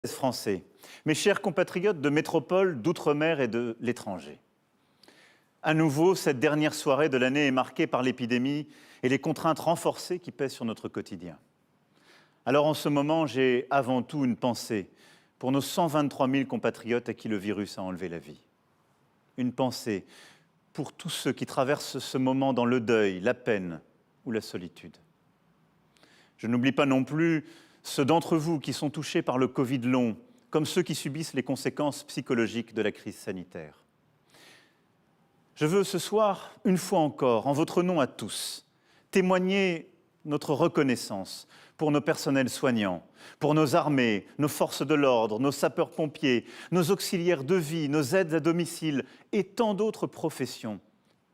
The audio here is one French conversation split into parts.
Français, mes chers compatriotes de métropole, d'outre-mer et de l'étranger. À nouveau, cette dernière soirée de l'année est marquée par l'épidémie et les contraintes renforcées qui pèsent sur notre quotidien. Alors en ce moment, j'ai avant tout une pensée pour nos 123 000 compatriotes à qui le virus a enlevé la vie. Une pensée pour tous ceux qui traversent ce moment dans le deuil, la peine ou la solitude. Je n'oublie pas non plus ceux d'entre vous qui sont touchés par le Covid long, comme ceux qui subissent les conséquences psychologiques de la crise sanitaire. Je veux ce soir, une fois encore, en votre nom à tous, témoigner notre reconnaissance pour nos personnels soignants, pour nos armées, nos forces de l'ordre, nos sapeurs-pompiers, nos auxiliaires de vie, nos aides à domicile et tant d'autres professions,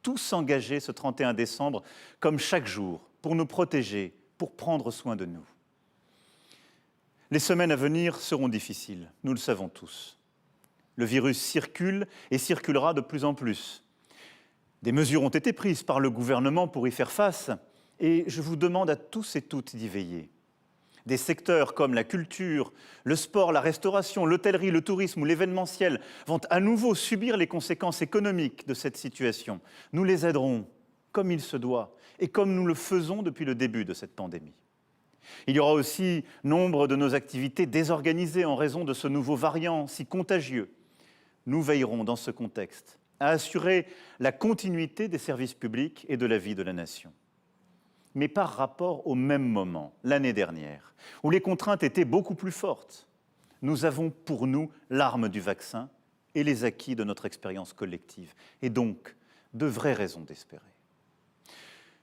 tous engagés ce 31 décembre, comme chaque jour, pour nous protéger, pour prendre soin de nous. Les semaines à venir seront difficiles, nous le savons tous. Le virus circule et circulera de plus en plus. Des mesures ont été prises par le gouvernement pour y faire face et je vous demande à tous et toutes d'y veiller. Des secteurs comme la culture, le sport, la restauration, l'hôtellerie, le tourisme ou l'événementiel vont à nouveau subir les conséquences économiques de cette situation. Nous les aiderons comme il se doit et comme nous le faisons depuis le début de cette pandémie. Il y aura aussi nombre de nos activités désorganisées en raison de ce nouveau variant si contagieux. Nous veillerons dans ce contexte à assurer la continuité des services publics et de la vie de la nation. Mais par rapport au même moment, l'année dernière, où les contraintes étaient beaucoup plus fortes, nous avons pour nous l'arme du vaccin et les acquis de notre expérience collective, et donc de vraies raisons d'espérer.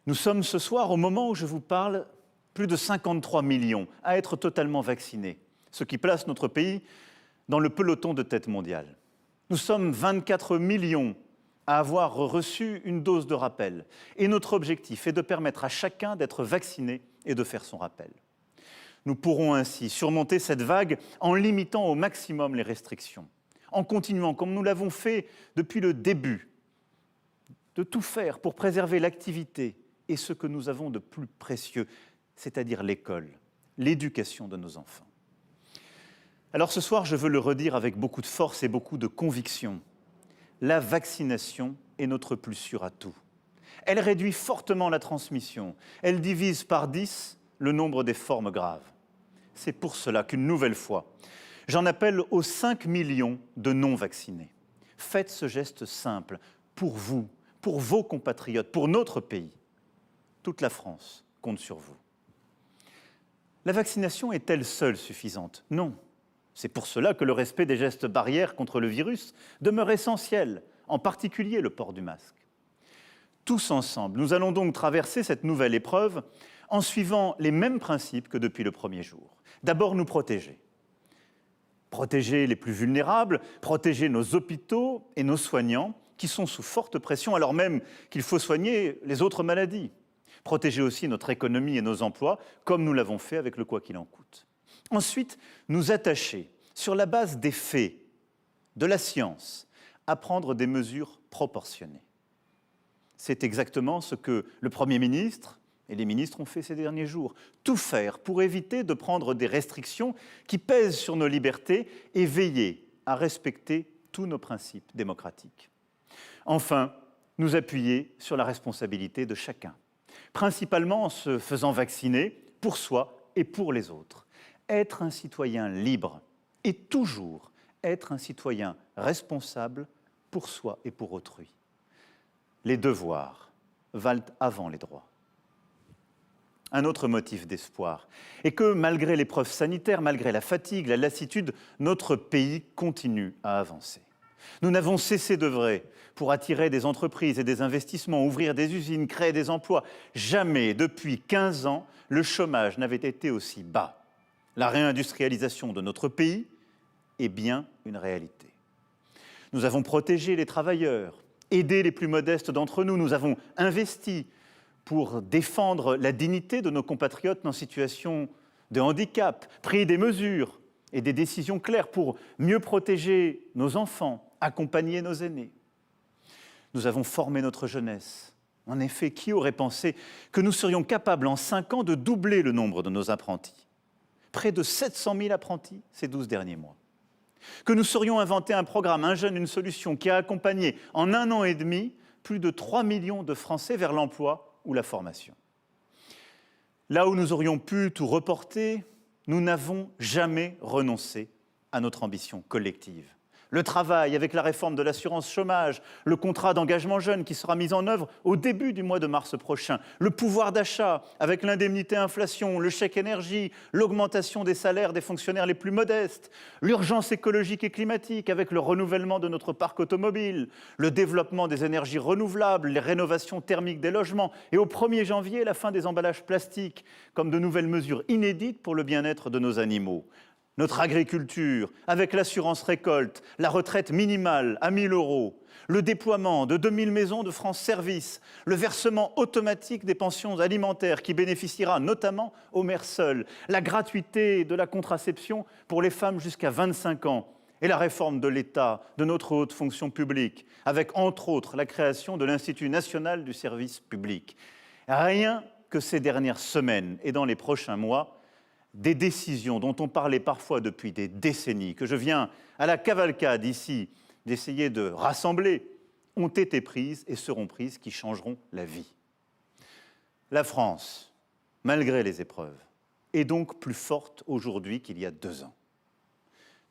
Nous sommes ce soir, au moment où je vous parle, plus de 53 millions à être totalement vaccinés, ce qui place notre pays dans le peloton de tête mondiale. Nous sommes 24 millions à avoir reçu une dose de rappel. Et notre objectif est de permettre à chacun d'être vacciné et de faire son rappel. Nous pourrons ainsi surmonter cette vague en limitant au maximum les restrictions, en continuant, comme nous l'avons fait depuis le début, de tout faire pour préserver l'activité et ce que nous avons de plus précieux, c'est-à-dire l'école, l'éducation de nos enfants. Alors ce soir, je veux le redire avec beaucoup de force et beaucoup de conviction. La vaccination est notre plus sûr atout. Elle réduit fortement la transmission. Elle divise par 10 le nombre des formes graves. C'est pour cela qu'une nouvelle fois, j'en appelle aux 5 millions de non-vaccinés. Faites ce geste simple pour vous, pour vos compatriotes, pour notre pays. Toute la France compte sur vous. La vaccination est-elle seule suffisante? Non. C'est pour cela que le respect des gestes barrières contre le virus demeure essentiel, en particulier le port du masque. Tous ensemble, nous allons donc traverser cette nouvelle épreuve en suivant les mêmes principes que depuis le premier jour. D'abord, nous protéger. Protéger les plus vulnérables, protéger nos hôpitaux et nos soignants qui sont sous forte pression alors même qu'il faut soigner les autres maladies. Protéger aussi notre économie et nos emplois, comme nous l'avons fait avec le quoi qu'il en coûte. Ensuite, nous attacher, sur la base des faits, de la science, à prendre des mesures proportionnées. C'est exactement ce que le Premier ministre et les ministres ont fait ces derniers jours. Tout faire pour éviter de prendre des restrictions qui pèsent sur nos libertés et veiller à respecter tous nos principes démocratiques. Enfin, nous appuyer sur la responsabilité de chacun, principalement en se faisant vacciner pour soi et pour les autres. Être un citoyen libre et toujours être un citoyen responsable pour soi et pour autrui. Les devoirs valent avant les droits. Un autre motif d'espoir est que malgré l'épreuve sanitaire, malgré la fatigue, la lassitude, notre pays continue à avancer. Nous n'avons cessé d'œuvrer pour attirer des entreprises et des investissements, ouvrir des usines, créer des emplois. Jamais, depuis 15 ans, le chômage n'avait été aussi bas. La réindustrialisation de notre pays est bien une réalité. Nous avons protégé les travailleurs, aidé les plus modestes d'entre nous. Nous avons investi pour défendre la dignité de nos compatriotes en situation de handicap, pris des mesures et des décisions claires pour mieux protéger nos enfants, accompagner nos aînés. Nous avons formé notre jeunesse. En effet, qui aurait pensé que nous serions capables en 5 ans de doubler le nombre de nos apprentis? près de 700 000 apprentis ces 12 derniers mois. Que nous saurions inventer un programme, un jeune, une solution qui a accompagné en 1 an et demi plus de 3 millions de Français vers l'emploi ou la formation. Là où nous aurions pu tout reporter, nous n'avons jamais renoncé à notre ambition collective. Le travail avec la réforme de l'assurance chômage, le contrat d'engagement jeune qui sera mis en œuvre au début du mois de mars prochain, le pouvoir d'achat avec l'indemnité inflation, le chèque énergie, l'augmentation des salaires des fonctionnaires les plus modestes, l'urgence écologique et climatique avec le renouvellement de notre parc automobile, le développement des énergies renouvelables, les rénovations thermiques des logements et au 1er janvier, la fin des emballages plastiques comme de nouvelles mesures inédites pour le bien-être de nos animaux. Notre agriculture, avec l'assurance récolte, la retraite minimale à 1 000 €, le déploiement de 2 000 maisons de France Service, le versement automatique des pensions alimentaires qui bénéficiera notamment aux mères seules, la gratuité de la contraception pour les femmes jusqu'à 25 ans et la réforme de l'État, de notre haute fonction publique, avec entre autres la création de l'Institut national du service public. Rien que ces dernières semaines et dans les prochains mois, des décisions dont on parlait parfois depuis des décennies, que je viens à la cavalcade ici d'essayer de rassembler, ont été prises et seront prises qui changeront la vie. La France, malgré les épreuves, est donc plus forte aujourd'hui qu'il y a 2 ans.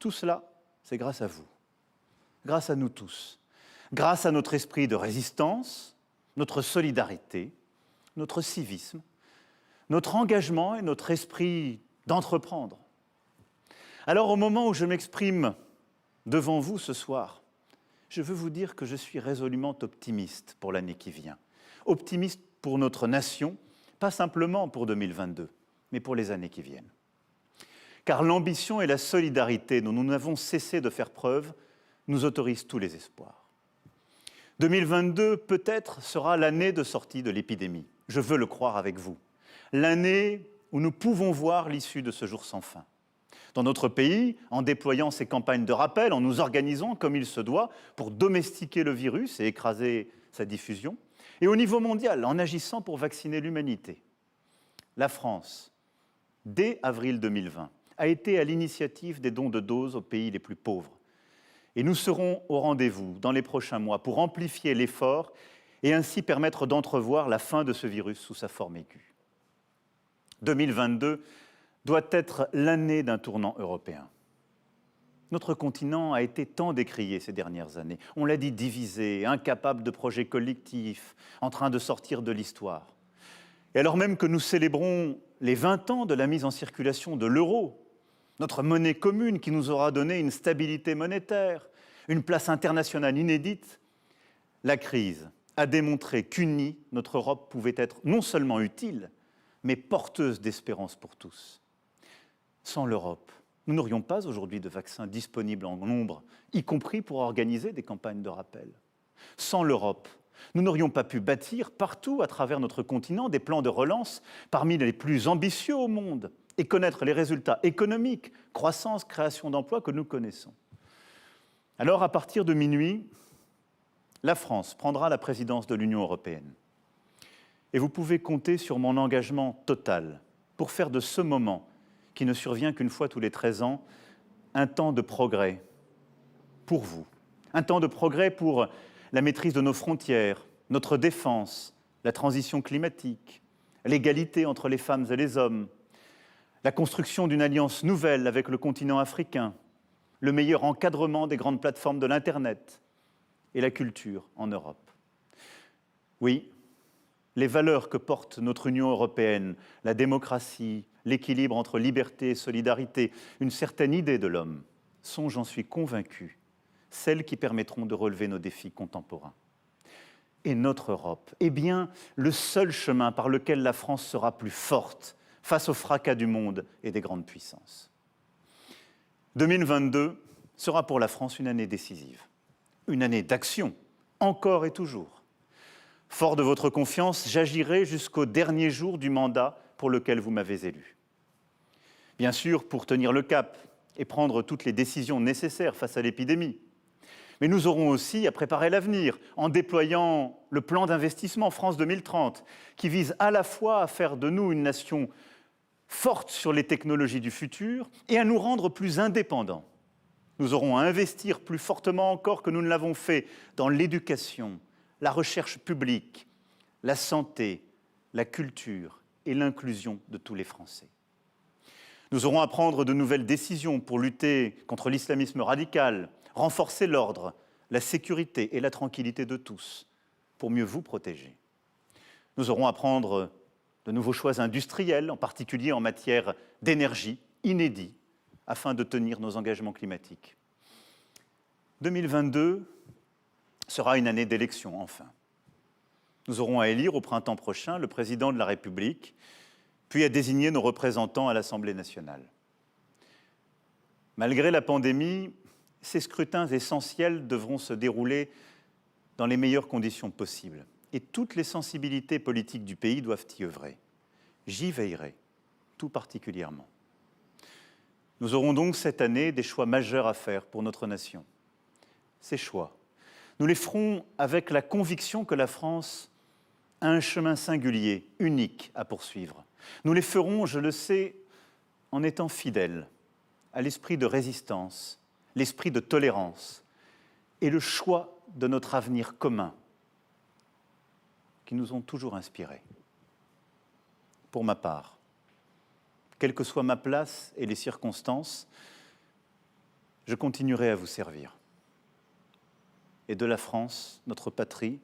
Tout cela, c'est grâce à vous, grâce à nous tous, grâce à notre esprit de résistance, notre solidarité, notre civisme, notre engagement et notre esprit d'entreprendre. Alors, au moment où je m'exprime devant vous ce soir, je veux vous dire que je suis résolument optimiste pour l'année qui vient. Optimiste pour notre nation, pas simplement pour 2022, mais pour les années qui viennent. Car l'ambition et la solidarité dont nous n'avons cessé de faire preuve nous autorisent tous les espoirs. 2022, peut-être, sera l'année de sortie de l'épidémie. Je veux le croire avec vous. L'année où nous pouvons voir l'issue de ce jour sans fin. Dans notre pays, en déployant ces campagnes de rappel, en nous organisant comme il se doit pour domestiquer le virus et écraser sa diffusion, et au niveau mondial, en agissant pour vacciner l'humanité. La France, dès avril 2020, a été à l'initiative des dons de doses aux pays les plus pauvres. Et nous serons au rendez-vous dans les prochains mois pour amplifier l'effort et ainsi permettre d'entrevoir la fin de ce virus sous sa forme aiguë. 2022 doit être l'année d'un tournant européen. Notre continent a été tant décrié ces dernières années. On l'a dit, divisé, incapable de projets collectifs, en train de sortir de l'histoire. Et alors même que nous célébrons les 20 ans de la mise en circulation de l'euro, notre monnaie commune qui nous aura donné une stabilité monétaire, une place internationale inédite, la crise a démontré qu'unie, notre Europe pouvait être non seulement utile, mais porteuse d'espérance pour tous. Sans l'Europe, nous n'aurions pas aujourd'hui de vaccins disponibles en nombre, y compris pour organiser des campagnes de rappel. Sans l'Europe, nous n'aurions pas pu bâtir partout à travers notre continent des plans de relance parmi les plus ambitieux au monde et connaître les résultats économiques, croissance, création d'emplois que nous connaissons. Alors, à partir de minuit, la France prendra la présidence de l'Union européenne. Et vous pouvez compter sur mon engagement total pour faire de ce moment, qui ne survient qu'une fois tous les 13 ans, un temps de progrès pour vous. Un temps de progrès pour la maîtrise de nos frontières, notre défense, la transition climatique, l'égalité entre les femmes et les hommes, la construction d'une alliance nouvelle avec le continent africain, le meilleur encadrement des grandes plateformes de l'Internet et la culture en Europe. Oui, les valeurs que porte notre Union européenne, la démocratie, l'équilibre entre liberté et solidarité, une certaine idée de l'homme, sont, j'en suis convaincu, celles qui permettront de relever nos défis contemporains. Et notre Europe est bien le seul chemin par lequel la France sera plus forte face au fracas du monde et des grandes puissances. 2022 sera pour la France une année décisive, une année d'action, encore et toujours. Fort de votre confiance, j'agirai jusqu'au dernier jour du mandat pour lequel vous m'avez élu. Bien sûr, pour tenir le cap et prendre toutes les décisions nécessaires face à l'épidémie. Mais nous aurons aussi à préparer l'avenir en déployant le plan d'investissement France 2030 qui vise à la fois à faire de nous une nation forte sur les technologies du futur et à nous rendre plus indépendants. Nous aurons à investir plus fortement encore que nous ne l'avons fait dans l'éducation, la recherche publique, la santé, la culture et l'inclusion de tous les Français. Nous aurons à prendre de nouvelles décisions pour lutter contre l'islamisme radical, renforcer l'ordre, la sécurité et la tranquillité de tous, pour mieux vous protéger. Nous aurons à prendre de nouveaux choix industriels, en particulier en matière d'énergie, inédits, afin de tenir nos engagements climatiques. 2022 sera une année d'élection, enfin. Nous aurons à élire au printemps prochain le président de la République, puis à désigner nos représentants à l'Assemblée nationale. Malgré la pandémie, ces scrutins essentiels devront se dérouler dans les meilleures conditions possibles. Et toutes les sensibilités politiques du pays doivent y œuvrer. J'y veillerai, tout particulièrement. Nous aurons donc cette année des choix majeurs à faire pour notre nation. Ces choix, nous les ferons avec la conviction que la France a un chemin singulier, unique à poursuivre. Nous les ferons, je le sais, en étant fidèles à l'esprit de résistance, l'esprit de tolérance et le choix de notre avenir commun qui nous ont toujours inspirés. Pour ma part, quelle que soit ma place et les circonstances, je continuerai à vous servir. Et de la France, notre patrie,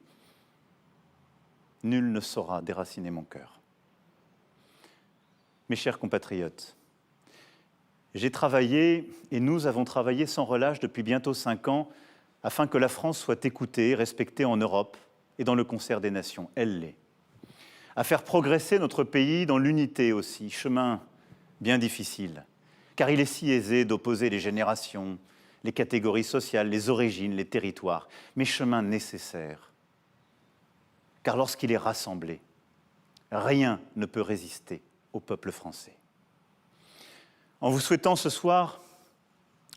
nul ne saura déraciner mon cœur. Mes chers compatriotes, j'ai travaillé et nous avons travaillé sans relâche depuis bientôt 5 ans afin que la France soit écoutée et respectée en Europe et dans le concert des nations. Elle l'est. À faire progresser notre pays dans l'unité aussi, chemin bien difficile, car il est si aisé d'opposer les générations, les catégories sociales, les origines, les territoires, mais chemin nécessaire. Car lorsqu'il est rassemblé, rien ne peut résister au peuple français. En vous souhaitant ce soir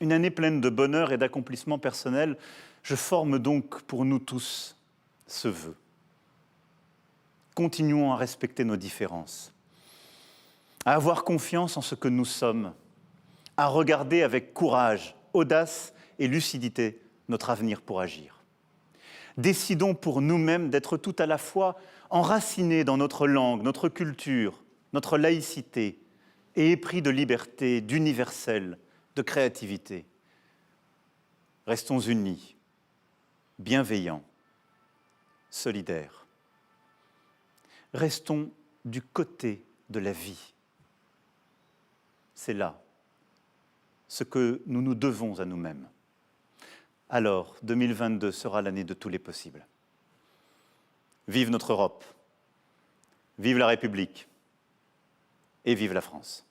une année pleine de bonheur et d'accomplissement personnel, je forme donc pour nous tous ce vœu. Continuons à respecter nos différences, à avoir confiance en ce que nous sommes, à regarder avec courage, audace et lucidité notre avenir pour agir. Décidons pour nous-mêmes d'être tout à la fois enracinés dans notre langue, notre culture, notre laïcité et épris de liberté, d'universel, de créativité. Restons unis, bienveillants, solidaires. Restons du côté de la vie. C'est là ce que nous nous devons à nous-mêmes. Alors, 2022 sera l'année de tous les possibles. Vive notre Europe, vive la République et vive la France.